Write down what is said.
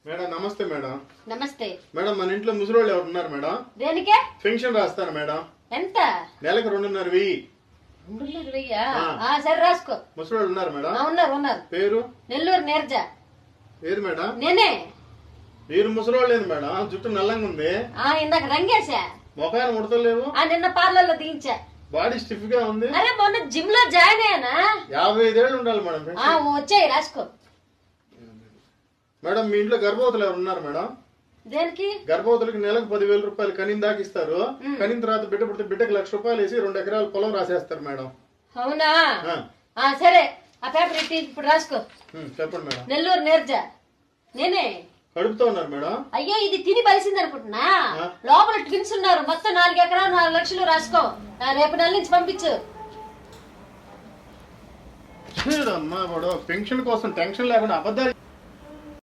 Madam నమస్తే madam. నమస్తే madam మన ఇంట్లో ముసలోళ్ళు ఎవరు ఉన్నారు మేడం? దేనికే? పెన్షన్ రాస్తాను మేడం. ఎంత? నెలకు 2,500. 2,500? సరే రాసుకో. ముసలోళ్ళు ఉన్నారు మేడం? ఉన్నారు. పేరు? నెల్లూరు నీరజ. ఏది మేడం? నేనే. మీరు ముసలోళ్ళు లేదు మేడం, జుట్టు నల్లంగా ఉంది. ఇందాక రంగేశా. మొఖాన్ని ముడతలేవు. నిన్న పార్లర్ లో దించా. బాడీ స్టిఫ్ గా ఉంది. అరే మొన్న జిమ్ లో జాయిన్ అయ్యానా. 55 ఏళ్ళు ఉండాలి మేడం. వచ్చాయి రాసుకో. మేడం మీ ఇంట్లో గర్భవతులు ఎవరు ఉన్నారు మేడం? దేనికి? గర్భవతులకి నెలకు 10,000 రూపాయలు కనిన దాకా ఇస్తారు. కనిన తర్వాత బిడ్డ పుడితే బిడ్డకి 1,00,000 రూపాయలు వేసి 2 ఎకరాల పొలం రాసేస్తారు మేడం. అవునా? సరే ఆ పేపర్ ఇట్టి ఇప్పుడు రాసుకో. చెప్పండి మేడం. నెల్లూరు నీరజ. నేనే. కడుపుతో ఉన్నారు మేడం? అయ్యో ఇది తిని బలిసింది అనుకుంటున్నా. లోపల ట్విన్స్ ఉన్నారు. మొత్తం 4 ఎకరాలు 4 లక్షలు రాసుకో. రేపు నెల నుంచి పంపించు. అమ్మా పెన్షన్ కోసం టెన్షన్ లేకుండా అబద్ధాలు